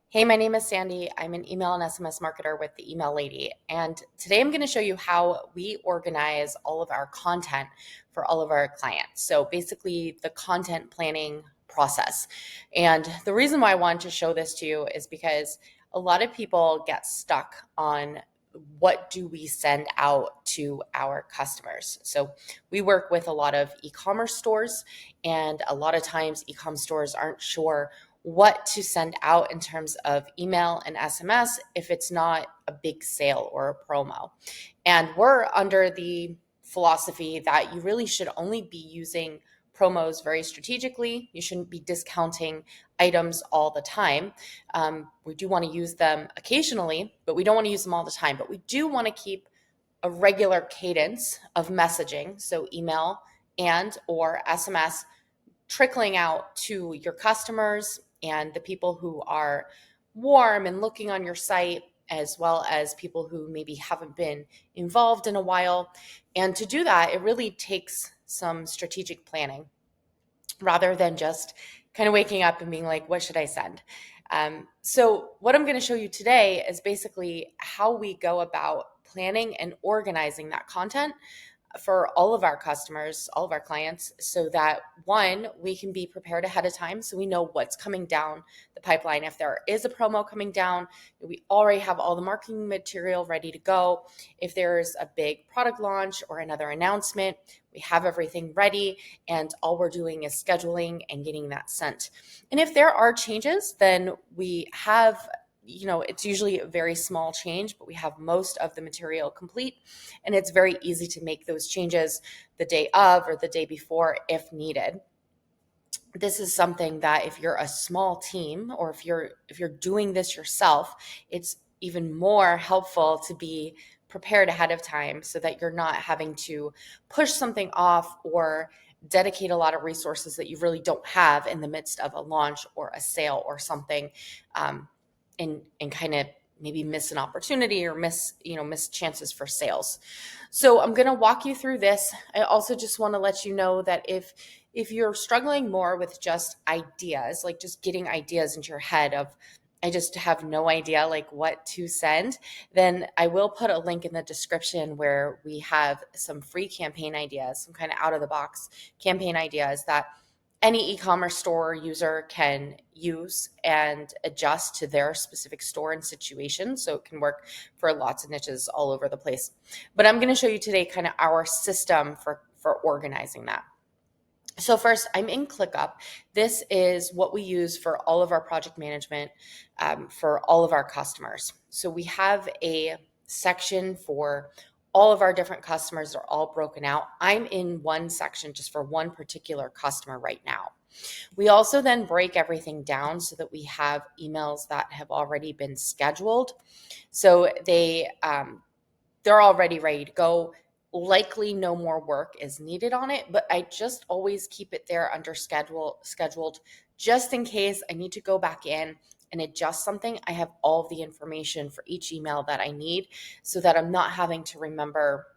Hey, my name is Sandy. I'm an email and SMS marketer with the Email Lady. And today I'm going to show you how we organize all of our content for all of our clients. So basically, the content planning process. And the reason why I wanted to show this to you is because a lot of people get stuck on what do we send out to our customers. So we work with a lot of e-commerce stores, and a lot of times e-com stores aren't sure what to send out in terms of email and SMS if it's not a big sale or a promo. And we're under the philosophy that you really should only be using promos very strategically. You shouldn't be discounting items all the time. We do want to use them occasionally, but we don't want to use them all the time. But we do want to keep a regular cadence of messaging, so email and or SMS trickling out to your customers and the people who are warm and looking on your site, as well as people who maybe haven't been involved in a while. And to do that, it really takes some strategic planning rather than just kind of waking up and being like, what should I send? So, what I'm going to show you today is basically how we go about planning and organizing that content for all of our customers, all of our clients, so that one, we can be prepared ahead of time so we know what's coming down the pipeline. If there is a promo coming down, we already have all the marketing material ready to go. If there's a big product launch or another announcement, we have everything ready, and all we're doing is scheduling and getting that sent. And if there are changes, then we have it's usually a very small change, but we have most of the material complete, and it's very easy to make those changes the day of or the day before if needed. This is something that if you're a small team or if you're doing this yourself, it's even more helpful to be prepared ahead of time so that you're not having to push something off or dedicate a lot of resources that you really don't have in the midst of a launch or a sale or something, and kind of maybe miss an opportunity or miss chances for sales. So I'm going to walk you through this. I also just want to let you know that if you're struggling more with just ideas, like just getting ideas into your head of I just have no idea like what to send, then I will put a link in the description where we have some free campaign ideas, some kind of out of the box campaign ideas that any e-commerce store user can use and adjust to their specific store and situation. So it can work for lots of niches all over the place. But I'm going to show you today kind of our system for organizing that. So first, I'm in ClickUp. This is what we use for all of our project management for all of our customers. So we have a section for all of our different customers. Are all broken out. I'm in one section just for one particular customer right now. We also then break everything down so that we have emails that have already been scheduled. So they're already ready to go. Likely no more work is needed on it, but I just always keep it there under scheduled just in case I need to go back in and adjust something. I have all the information for each email that I need so that I'm not having to remember,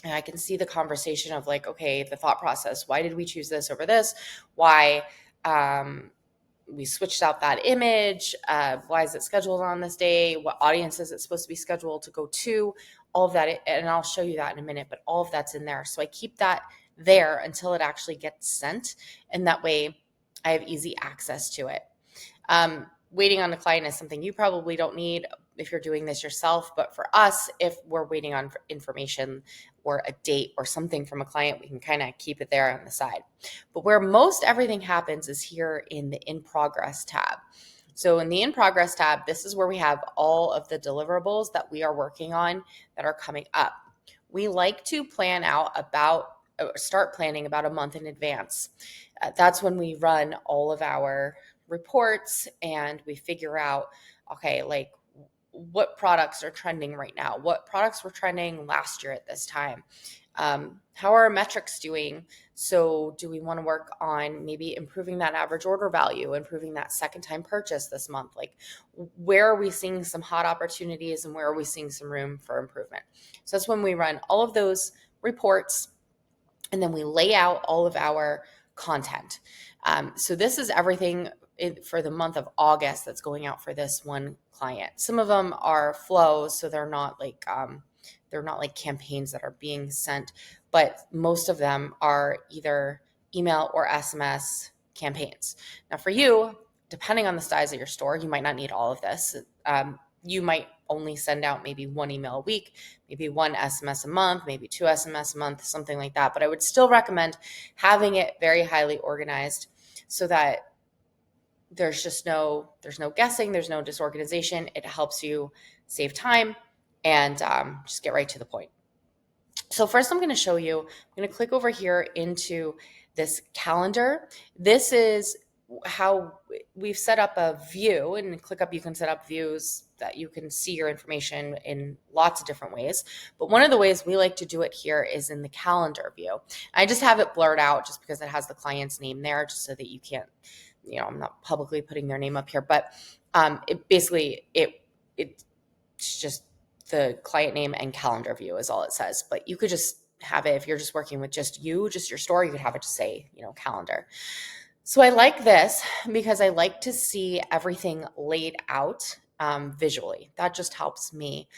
and I can see the conversation of like, okay, the thought process, why did we choose this over this? Why we switched out that image? Why is it scheduled on this day? What audience is it supposed to be scheduled to go to? All of that, and I'll show you that in a minute, but all of that's in there. So I keep that there until it actually gets sent, and that way I have easy access to it. Waiting on the client is something you probably don't need if you're doing this yourself, but for us, if we're waiting on information or a date or something from a client, we can kind of keep it there on the side. But where most everything happens is here in the In Progress tab. So in the In Progress tab, this is where we have all of the deliverables that we are working on that are coming up. We like to start planning about a month in advance. That's when we run all of our reports and we figure out, okay, like what products are trending right now, what products were trending last year at this time. How are our metrics doing? So do we want to work on maybe improving that average order value, improving that second time purchase this month? Like where are we seeing some hot opportunities and where are we seeing some room for improvement? So that's when we run all of those reports, and then we lay out all of our content. So this is everything for the month of August that's going out for this one client. Some of them are flows, so they're not like campaigns that are being sent, but most of them are either email or SMS campaigns. Now, for you, depending on the size of your store, you might not need all of this. You might only send out maybe one email a week, maybe one SMS a month, maybe two SMS a month, something like that. But I would still recommend having it very highly organized so that there's no guessing, there's no disorganization. It helps you save time and just get right to the point. So first I'm going to show you, I'm going to click over here into this calendar. This is how we've set up a view, and ClickUp, you can set up views that you can see your information in lots of different ways. But one of the ways we like to do it here is in the calendar view. I just have it blurred out just because it has the client's name there, just so that you can't, I'm not publicly putting their name up here, but it's just the client name and calendar view is all it says. But you could just have it, if you're just working with just your store, you could have it just say, calendar. So I like this because I like to see everything laid out visually. That just helps me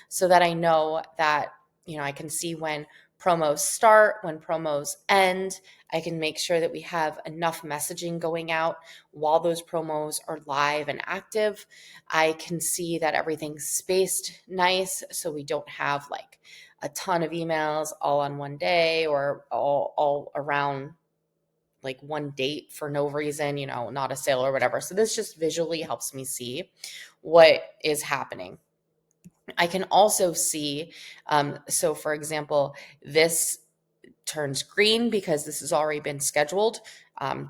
so that I know that, I can see when promos start, when promos end. I can make sure that we have enough messaging going out while those promos are live and active. I can see that everything's spaced nice, so we don't have like a ton of emails all on one day or all around like one date for no reason, not a sale or whatever. So this just visually helps me see what is happening. I can also see, so for example, this turns green because this has already been scheduled.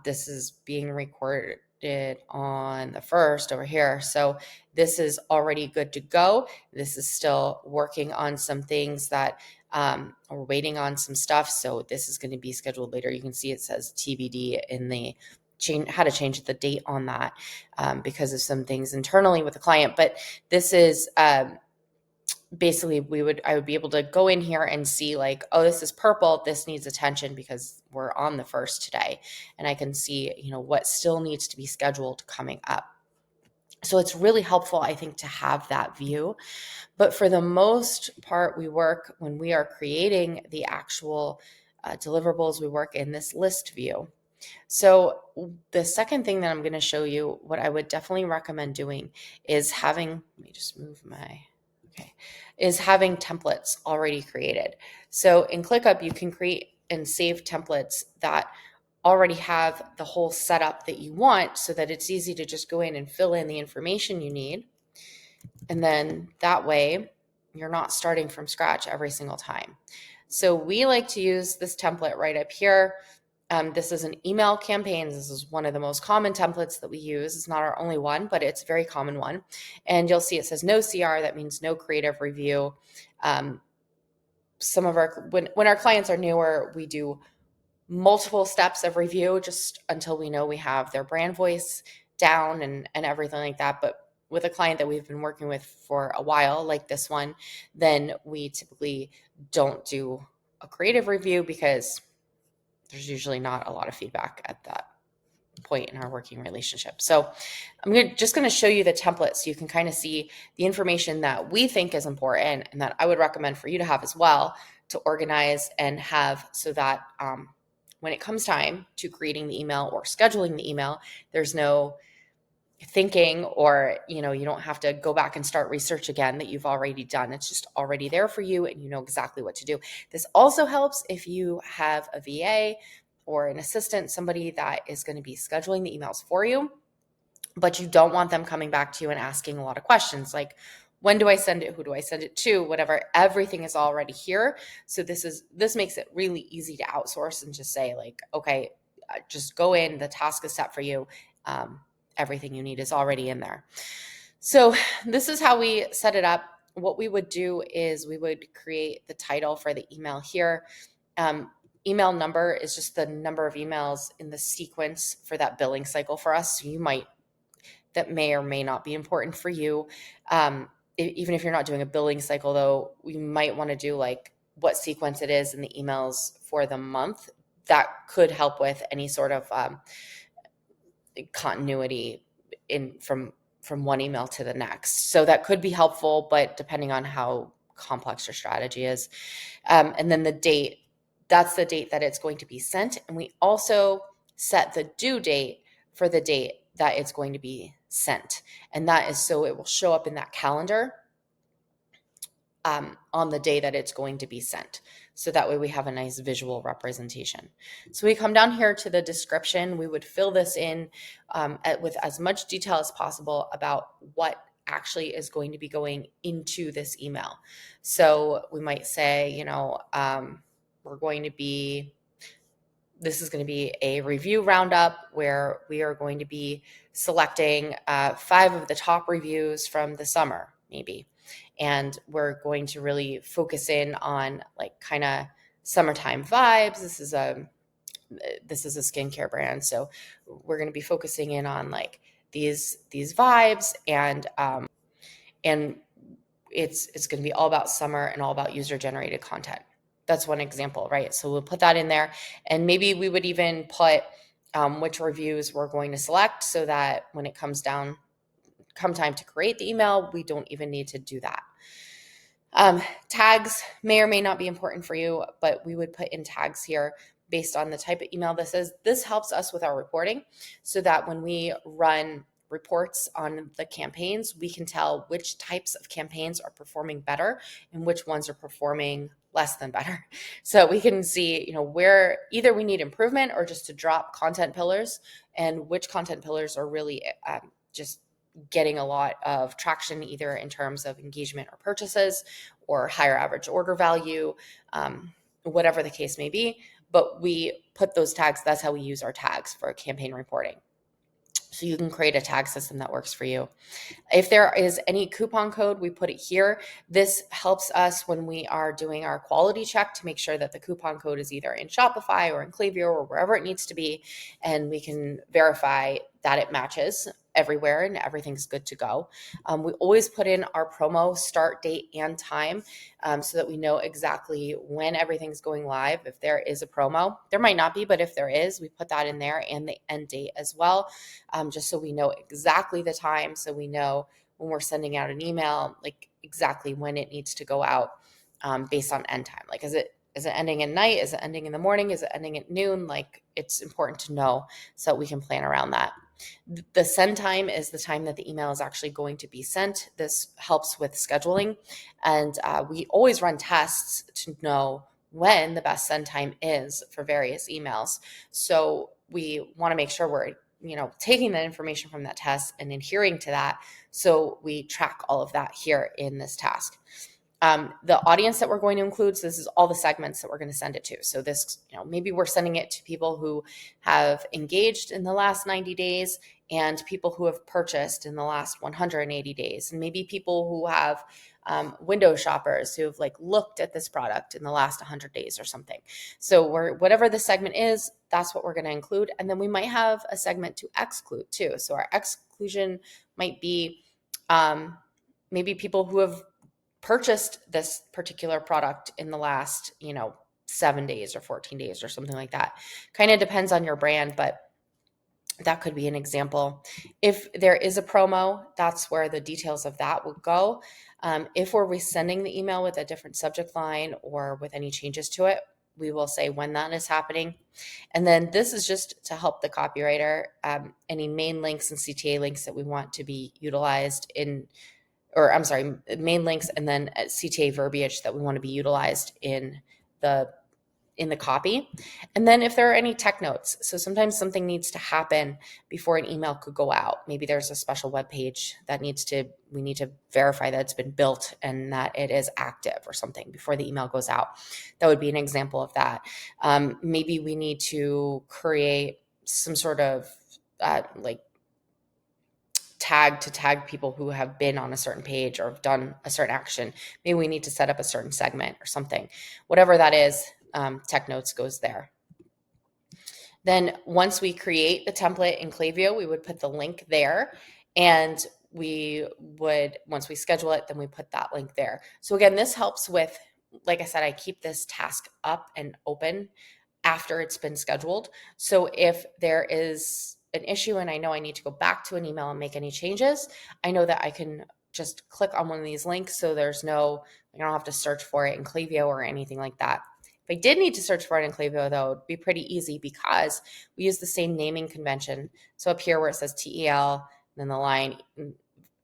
This is being recorded on the 1st over here. So this is already good to go. This is still working on some things that we're waiting on some stuff. So this is going to be scheduled later. You can see it says TBD in the how to change the date on that because of some things internally with the client. But this is basically I would be able to go in here and see like, oh, this is purple. This needs attention because we're on the 1st today. And I can see, what still needs to be scheduled coming up. So it's really helpful, I think, to have that view. But for the most part, when we are creating the actual deliverables, we work in this list view. So the second thing that I'm going to show you, what I would definitely recommend doing is let me just move is having templates already created. So in ClickUp, you can create and save templates that already have the whole setup that you want so that it's easy to just go in and fill in the information you need. And then that way you're not starting from scratch every single time. So we like to use this template right up here. This is an email campaigns. This is one of the most common templates that we use. It's not our only one, but it's a very common one. And you'll see it says no CR. That means no creative review. Some of when our clients are newer, we do multiple steps of review just until we know we have their brand voice down and everything like that. But with a client that we've been working with for a while, like this one, then we typically don't do a creative review because there's usually not a lot of feedback at that point in our working relationship. So I'm just going to show you the template so you can kind of see the information that we think is important and that I would recommend for you to have as well to organize and have so that when it comes time to creating the email or scheduling the email, there's no thinking or, you don't have to go back and start research again that you've already done. It's just already there for you and you know exactly what to do. This also helps if you have a VA or an assistant, somebody that is going to be scheduling the emails for you, but you don't want them coming back to you and asking a lot of questions like, when do I send it? Who do I send it to? Whatever, everything is already here. So this makes it really easy to outsource and just say like, okay, just go in, the task is set for you. Everything you need is already in there. So this is how we set it up. What we would do is we would create the title for the email here. Email number is just the number of emails in the sequence for that billing cycle for us. So that may or may not be important for you. Even if you're not doing a billing cycle though, we might want to do like what sequence it is in the emails for the month. That could help with any sort of continuity in from one email to the next. So that could be helpful, but depending on how complex your strategy is. And then the date, that's the date that it's going to be sent. And we also set the due date for the date that it's going to be sent. And that is so it will show up in that calendar on the day that it's going to be sent. So that way we have a nice visual representation. So we come down here to the description. We would fill this in with as much detail as possible about what actually is going to be going into this email. So we might say, this is going to be a review roundup where we are going to be selecting 5 of the top reviews from the summer, maybe. And we're going to really focus in on like kind of summertime vibes. This is a skincare brand, so we're going to be focusing in on like these vibes, and it's going to be all about summer and all about user generated content. That's one example, right? So we'll put that in there, and maybe we would even put which reviews we're going to select, so that when it come time to create the email, we don't even need to do that. Tags may or may not be important for you, but we would put in tags here based on the type of email this is. This helps us with our reporting so that when we run reports on the campaigns, we can tell which types of campaigns are performing better and which ones are performing less than better. So we can see, where either we need improvement or just to drop content pillars, and which content pillars are really just getting a lot of traction, either in terms of engagement or purchases or higher average order value, whatever the case may be. But we put those tags. That's how we use our tags for campaign reporting. So you can create a tag system that works for you. If there is any coupon code, we put it here. This helps us when we are doing our quality check to make sure that the coupon code is either in Shopify or in Klaviyo or wherever it needs to be, and we can verify that it matches everywhere and everything's good to go. We always put in our promo start date and time so that we know exactly when everything's going live. If there is a promo, there might not be, but if there is, we put that in there, and the end date as well, just so we know exactly the time, so we know when we're sending out an email, like exactly when it needs to go out based on end time. Like, is it ending at night? Is it ending in the morning? Is it ending at noon? Like, it's important to know so we can plan around that. The send time is the time that the email is actually going to be sent. This helps with scheduling. And we always run tests to know when the best send time is for various emails. So we want to make sure we're taking that information from that test and adhering to that. So we track all of that here in this task. The audience that we're going to include, so this is all the segments that we're going to send it to. So this, maybe we're sending it to people who have engaged in the last 90 days and people who have purchased in the last 180 days, and maybe people who have window shoppers who have looked at this product in the last 100 days or something. So whatever the segment is, that's what we're going to include. And then we might have a segment to exclude too. So our exclusion might be maybe people who have purchased this particular product in the last, 7 days or 14 days or something like that. Kind of depends on your brand, but that could be an example. If there is a promo, that's where the details of that will go. If we're resending the email with a different subject line or with any changes to it, we will say when that is happening. And then this is just to help the copywriter, any main links and CTA links that we want to be utilized main links and then CTA verbiage that we want to be utilized in the copy. And then if there are any tech notes, so sometimes something needs to happen before an email could go out. Maybe there's a special web page that we need to verify that it's been built and that it is active or something before the email goes out. That would be an example of that. Maybe we need to create some sort of tag people who have been on a certain page or have done a certain action. Maybe we need to set up a certain segment or something. Whatever that is, tech notes goes there. Then once we create the template in Klaviyo, we would put the link there, and once we schedule it, then we put that link there. So again, this helps with, like I said, I keep this task up and open after it's been scheduled. So if there is an issue and I know I need to go back to an email and make any changes, I know that I can just click on one of these links. So I don't have to search for it in Klaviyo or anything like that. If I did need to search for it in Klaviyo, though, it'd be pretty easy because we use the same naming convention. So up here where it says TEL, then the line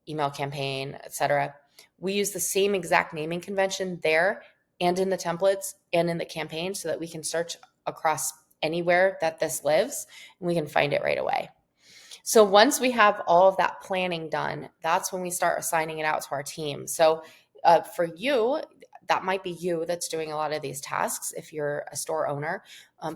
email campaign, etc., we use the same exact naming convention there and in the templates and in the campaign so that we can search across anywhere that this lives and we can find it right away. So once we have all of that planning done, that's when we start assigning it out to our team. So for you, that might be you that's doing a lot of these tasks if you're a store owner,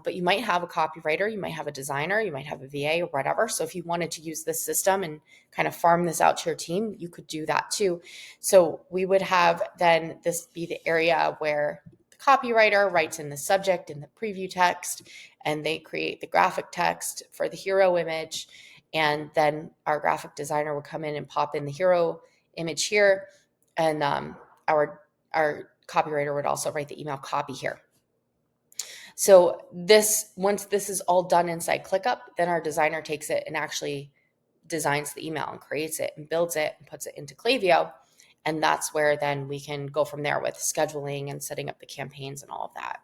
but you might have a copywriter, you might have a designer, you might have a VA or whatever. So if you wanted to use this system and kind of farm this out to your team, you could do that too. So we would have then this be the area where the copywriter writes in the subject and the preview text, and they create the graphic text for the hero image. And then our graphic designer would come in and pop in the hero image here. And our copywriter would also write the email copy here. So once this is all done inside ClickUp, then our designer takes it and actually designs the email and creates it and builds it and puts it into Klaviyo. And that's where then we can go from there with scheduling and setting up the campaigns and all of that.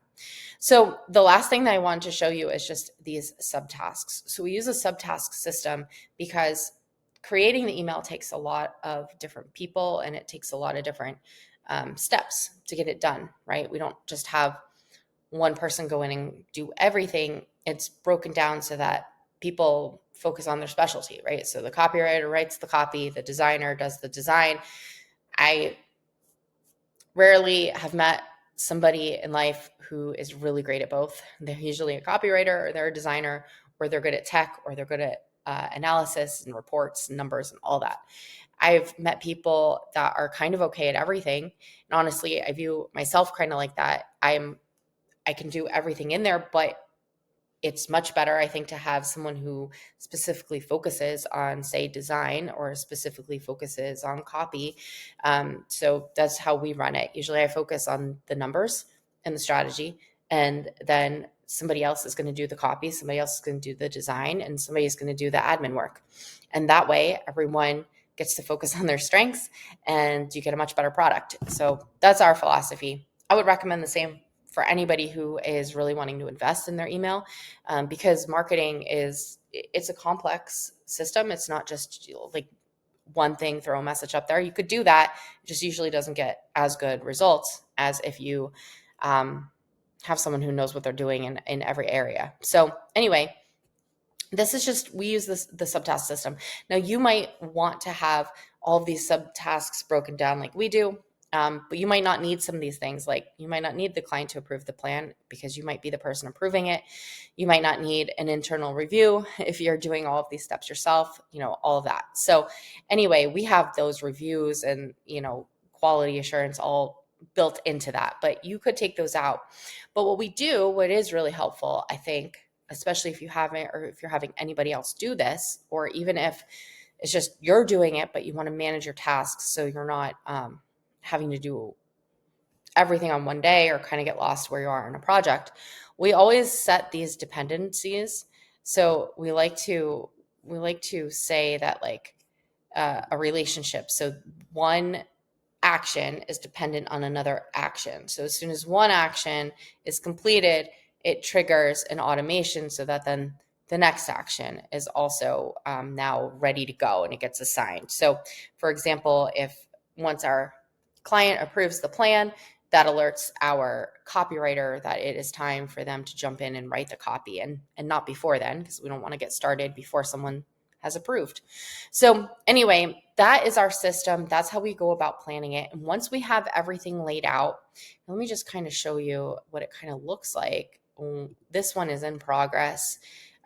So the last thing that I wanted to show you is just these subtasks. So we use a subtask system because creating the email takes a lot of different people and it takes a lot of different steps to get it done, right? We don't just have one person go in and do everything. It's broken down so that people focus on their specialty, right? So the copywriter writes the copy, the designer does the design. I rarely have met somebody in life who is really great at both. They're usually a copywriter or they're a designer, or they're good at tech, or they're good at analysis and reports and numbers and all that. I've met people that are kind of okay at everything. And honestly, I view myself kind of like that. I can do everything in there, but it's much better, I think, to have someone who specifically focuses on, say, design or specifically focuses on copy. So that's how we run it. Usually I focus on the numbers and the strategy, and then somebody else is going to do the copy, somebody else is going to do the design, and somebody is going to do the admin work. And that way, everyone gets to focus on their strengths and you get a much better product. So that's our philosophy. I would recommend the same for anybody who is really wanting to invest in their email, because marketing it's a complex system. It's not just like one thing, throw a message up there. You could do that. It just usually doesn't get as good results as if you have someone who knows what they're doing in every area. So anyway, this is just, we use the subtask system. Now you might want to have all of these subtasks broken down like we do. But you might not need some of these things. Like you might not need the client to approve the plan because you might be the person approving it. You might not need an internal review if you're doing all of these steps yourself, all of that. So anyway, we have those reviews and, quality assurance all built into that, but you could take those out. But what is really helpful, I think, especially if you haven't, or if you're having anybody else do this, or even if it's just you're doing it, but you want to manage your tasks so you're not, having to do everything on one day or kind of get lost where you are in a project. We always set these dependencies. So we like to say that like a relationship. So one action is dependent on another action. So as soon as one action is completed, it triggers an automation so that then the next action is also now ready to go and it gets assigned. So for example, if once our client approves the plan, that alerts our copywriter that it is time for them to jump in and write the copy, and not before then, because we don't want to get started before someone has approved. So anyway, that is our system. That's how we go about planning it. And once we have everything laid out, let me just kind of show you what it kind of looks like. This one is in progress,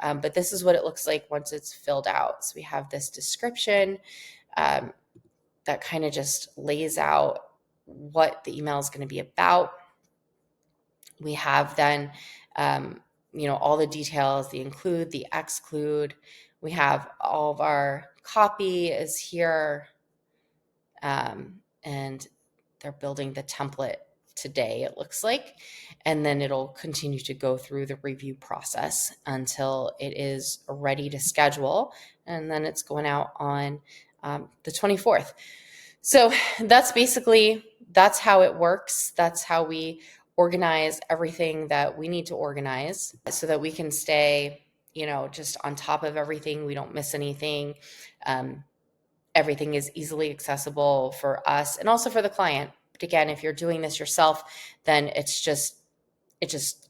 but this is what it looks like once it's filled out. So we have this description that kind of just lays out what the email is going to be about. We have then, all the details, the include, the exclude. We have all of our copy is here, and they're building the template today, it looks like. And then it'll continue to go through the review process until it is ready to schedule. And then it's going out on the 24th. So that's how it works. That's how we organize everything that we need to organize so that we can stay, just on top of everything. We don't miss anything. Everything is easily accessible for us and also for the client. But again, if you're doing this yourself, then it's just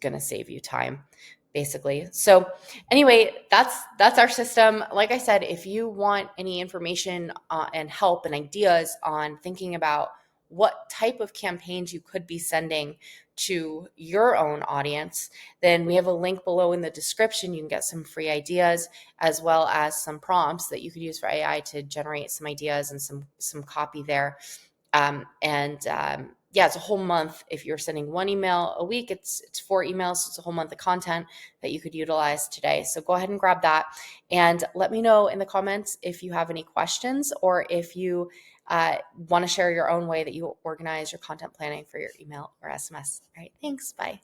going to save you time, basically. So anyway, that's our system. Like I said, if you want any information and help and ideas on thinking about what type of campaigns you could be sending to your own audience, then we have a link below in the description. You can get some free ideas as well as some prompts that you could use for AI to generate some ideas and some copy there. Yeah, it's a whole month. If you're sending one email a week, it's 4 emails. So it's a whole month of content that you could utilize today. So go ahead and grab that and let me know in the comments if you have any questions or if you want to share your own way that you organize your content planning for your email or SMS. All right, thanks. Bye.